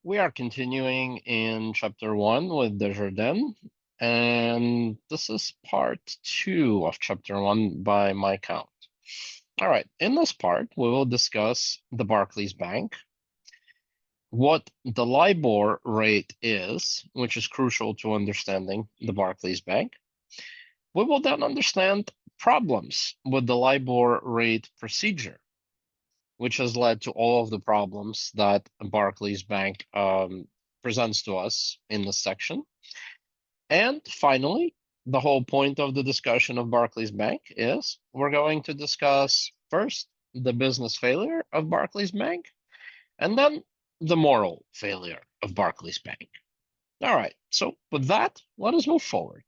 We are continuing in chapter 1 with Desjardins, and this is part 2 of chapter 1 by my count. All right, in this part, we will discuss the Barclays Bank, what the LIBOR rate is, which is crucial to understanding the Barclays Bank. We will then understand problems with the LIBOR rate procedure, which has led to all of the problems that Barclays Bank presents to us in this section. And finally, the whole point of the discussion of Barclays Bank is we're going to discuss first the business failure of Barclays Bank, and then the moral failure of Barclays Bank. All right, so with that, let us move forward.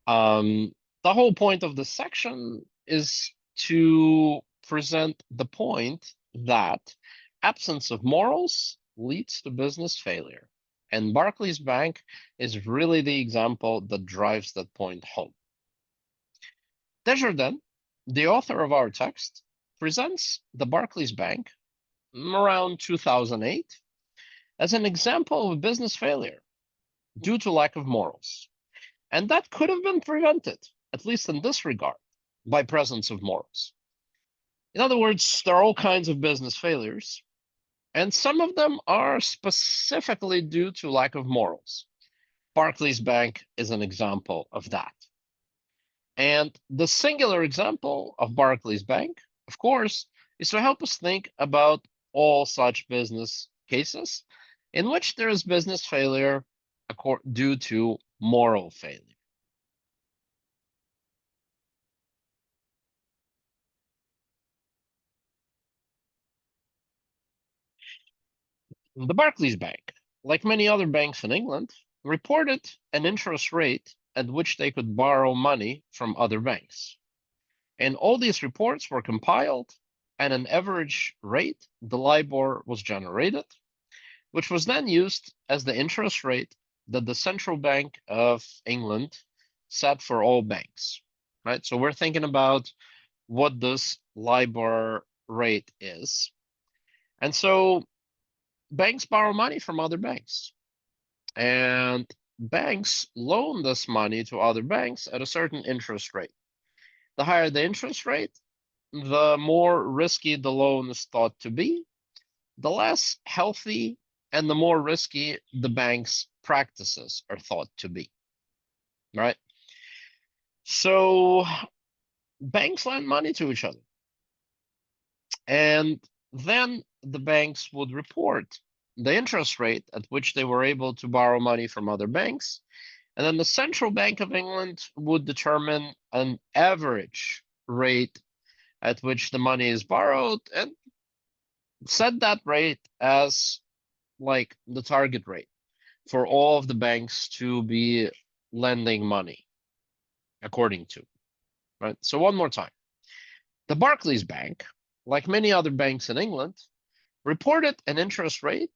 The whole point of this section is to present the point that absence of morals leads to business failure. And Barclays Bank is really the example that drives that point home. Desjardins, the author of our text, presents the Barclays Bank around 2008 as an example of business failure due to lack of morals. And that could have been prevented, at least in this regard, by presence of morals. In other words, there are all kinds of business failures, and some of them are specifically due to lack of morals. Barclays Bank is an example of that. And the singular example of Barclays Bank, of course, is to help us think about all such business cases in which there is business failure due to moral failure. The Barclays Bank, like many other banks in England, reported an interest rate at which they could borrow money from other banks. And all these reports were compiled, and an average rate, the LIBOR, was generated, which was then used as the interest rate that the Central Bank of England set for all banks. Right? So we're thinking about what this LIBOR rate is. And so banks borrow money from other banks, and banks loan this money to other banks at a certain interest rate. The higher the interest rate, the more risky the loan is thought to be, the less healthy and the more risky the bank's practices are thought to be, right? So banks lend money to each other, and then the banks would report the interest rate at which they were able to borrow money from other banks. And then the Central Bank of England would determine an average rate at which the money is borrowed and set that rate as like the target rate for all of the banks to be lending money according to, right? So one more time. The Barclays Bank, like many other banks in England, reported an interest rate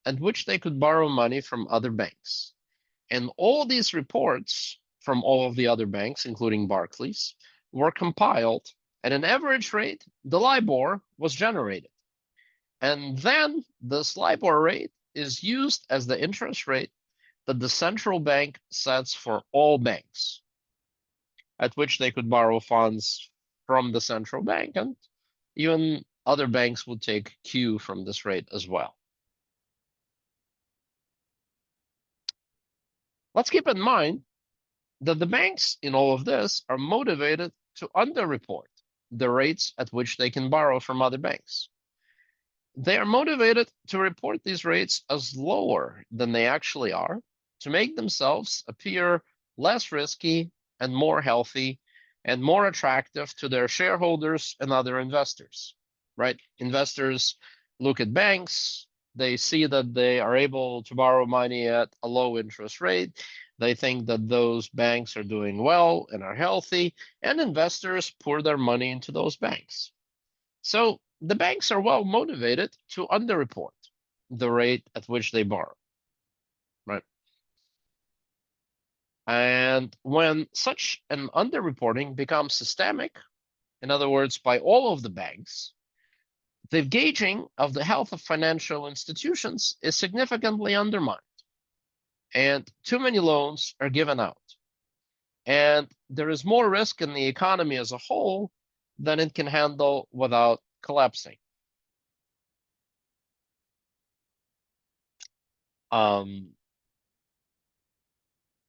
at which they could borrow money from other banks. And all these reports from all of the other banks, including Barclays, were compiled, and an average rate, the LIBOR, was generated. And then this LIBOR rate is used as the interest rate that the central bank sets for all banks, at which they could borrow funds from the central bank, and even other banks would take cue from this rate as well. Let's keep in mind that the banks in all of this are motivated to underreport the rates at which they can borrow from other banks. They are motivated to report these rates as lower than they actually are to make themselves appear less risky and more healthy and more attractive to their shareholders and other investors, right? Investors look at banks, they see that they are able to borrow money at a low interest rate. They think that those banks are doing well and are healthy, and investors pour their money into those banks. So the banks are well motivated to underreport the rate at which they borrow, right? And when such an underreporting becomes systemic, in other words, by all of the banks, The gauging of the health of financial institutions is significantly undermined, and too many loans are given out. And there is more risk in the economy as a whole than it can handle without collapsing. Um,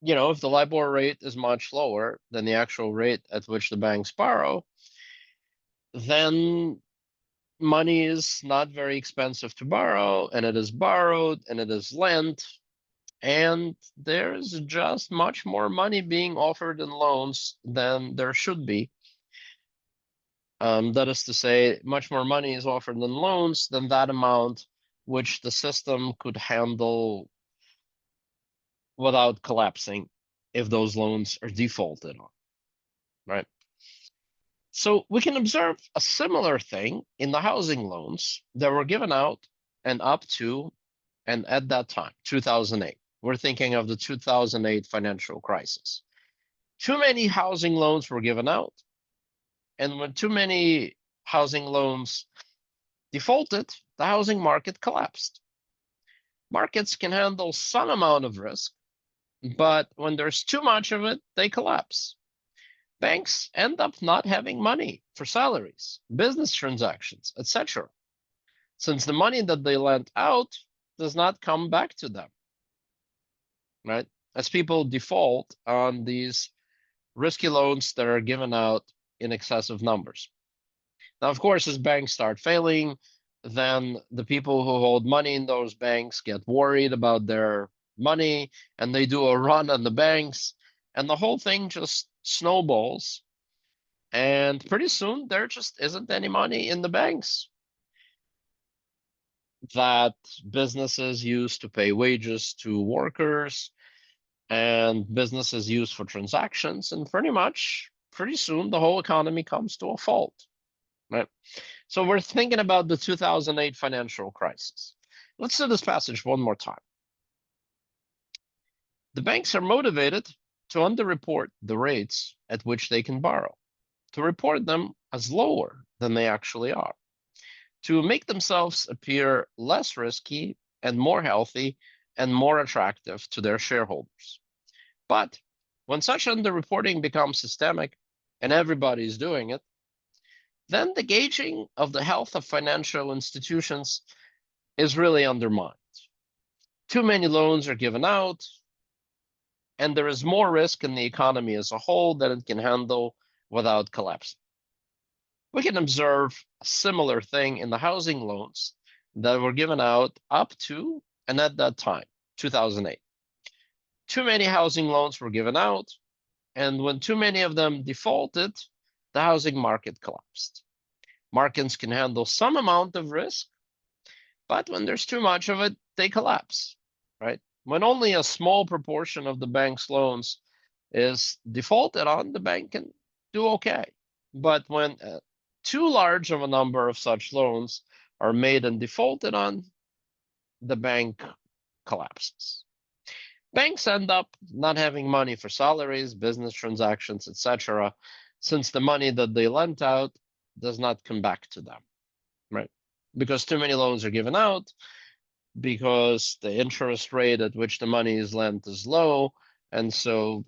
if the LIBOR rate is much lower than the actual rate at which the banks borrow, then money is not very expensive to borrow, and it is borrowed and it is lent, and there's just much more money being offered in loans than there should be. That is to say, much more money is offered in loans than that amount which the system could handle without collapsing if those loans are defaulted on, right? So we can observe a similar thing in the housing loans that were given out and up to and at that time, 2008. We're thinking of the 2008 financial crisis. Too many housing loans were given out, and when too many housing loans defaulted, the housing market collapsed. Markets can handle some amount of risk, but when there's too much of it, they collapse. Banks end up not having money for salaries, business transactions, etc., since the money that they lent out does not come back to them, right? As people default on these risky loans that are given out in excessive numbers. Now, of course, as banks start failing, then the people who hold money in those banks get worried about their money and they do a run on the banks, and the whole thing just snowballs. And pretty soon, there just isn't any money in the banks that businesses use to pay wages to workers and businesses use for transactions. And pretty soon, the whole economy comes to a fault, right? So we're thinking about the 2008 financial crisis. Let's do this passage one more time. The banks are motivated to underreport the rates at which they can borrow, to report them as lower than they actually are, to make themselves appear less risky and more healthy and more attractive to their shareholders. But when such underreporting becomes systemic and everybody's doing it, then the gauging of the health of financial institutions is really undermined. Too many loans are given out, and there is more risk in the economy as a whole than it can handle without collapsing. We can observe a similar thing in the housing loans that were given out up to and at that time, 2008. Too many housing loans were given out, and when too many of them defaulted, the housing market collapsed. Markets can handle some amount of risk, but when there's too much of it, they collapse, right? When only a small proportion of the bank's loans is defaulted on, the bank can do okay. But when too large of a number of such loans are made and defaulted on, the bank collapses. Banks end up not having money for salaries, business transactions, etc., since the money that they lent out does not come back to them, right? Because too many loans are given out, because the interest rate at which the money is lent is low, and so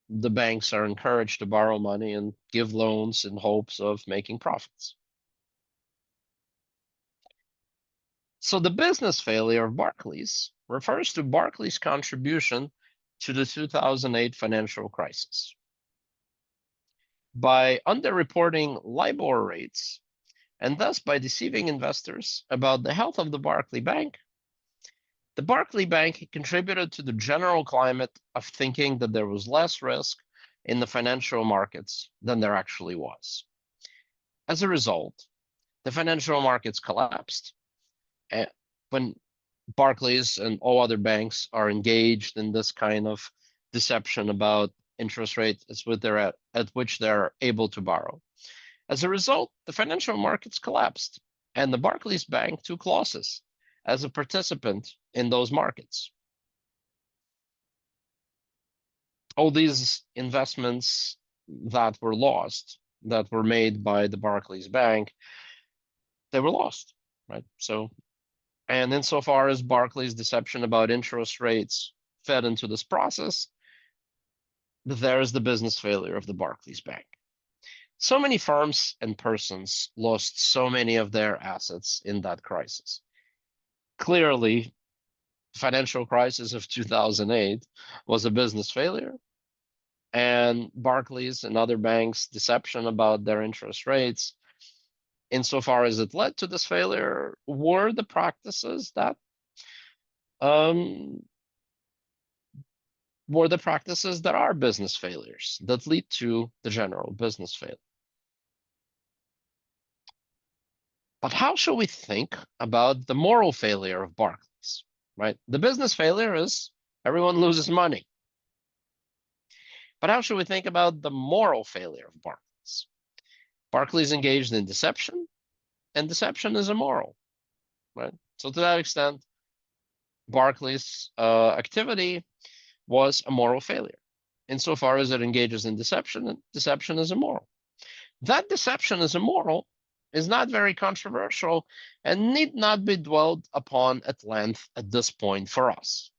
the banks are encouraged to borrow money and give loans in hopes of making profits. So the business failure of Barclays refers to Barclays' contribution to the 2008 financial crisis. By underreporting LIBOR rates, and thus by deceiving investors about the health of the Barclays Bank, the Barclays Bank contributed to the general climate of thinking that there was less risk in the financial markets than there actually was. As a result, the financial markets collapsed. And when Barclays and all other banks are engaged in this kind of deception about interest rates at which they're able to borrow. As a result, the financial markets collapsed, and the Barclays Bank took losses as a participant in those markets. All these investments that were lost, that were made by the Barclays Bank, they were lost. right? So, and insofar as Barclays' deception about interest rates fed into this process, there is the business failure of the Barclays Bank. So many firms and persons lost so many of their assets in that crisis. Clearly, financial crisis of 2008 was a business failure, and Barclays and other banks' deception about their interest rates, insofar as it led to this failure, were the practices that um, are business failures that lead to the general business failure. But how should we think about the moral failure of Barclays, right? The business failure is everyone loses money. But how should we think about the moral failure of Barclays? Barclays engaged in deception, and deception is immoral, right? So to that extent, Barclays' activity was a moral failure. Insofar as it engages in deception, and deception is immoral. That deception is immoral is not very controversial and need not be dwelled upon at length at this point for us.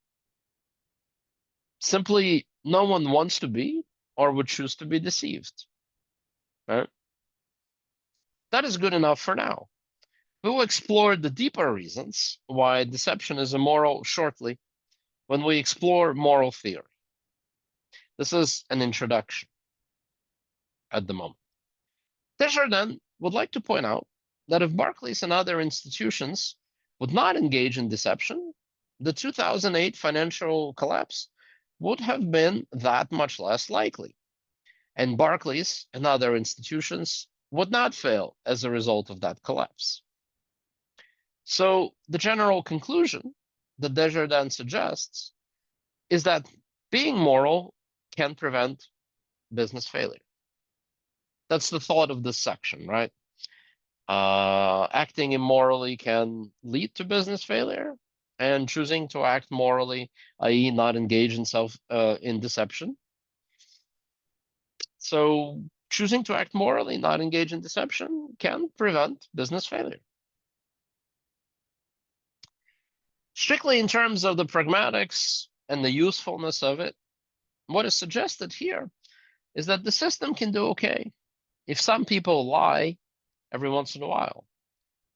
Simply, no one wants to be or would choose to be deceived. Right? That is good enough for now. We will explore the deeper reasons why deception is immoral shortly when we explore moral theory. This is an introduction at the moment. Desjardins would like to point out that if Barclays and other institutions would not engage in deception, the 2008 financial collapse would have been that much less likely, and Barclays and other institutions would not fail as a result of that collapse. So the general conclusion that Desjardins suggests is that being moral can prevent business failure. That's the thought of this section, right? Acting immorally can lead to business failure, and choosing to act morally, i.e., not engage in deception. So choosing to act morally, not engage in deception, can prevent business failure. Strictly in terms of the pragmatics and the usefulness of it, what is suggested here is that the system can do okay if some people lie every once in a while.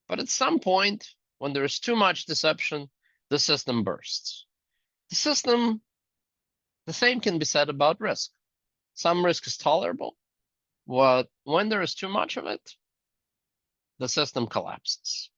But at some point, when there is too much deception, the system bursts. The same can be said about risk. Some risk is tolerable, but when there is too much of it, the system collapses.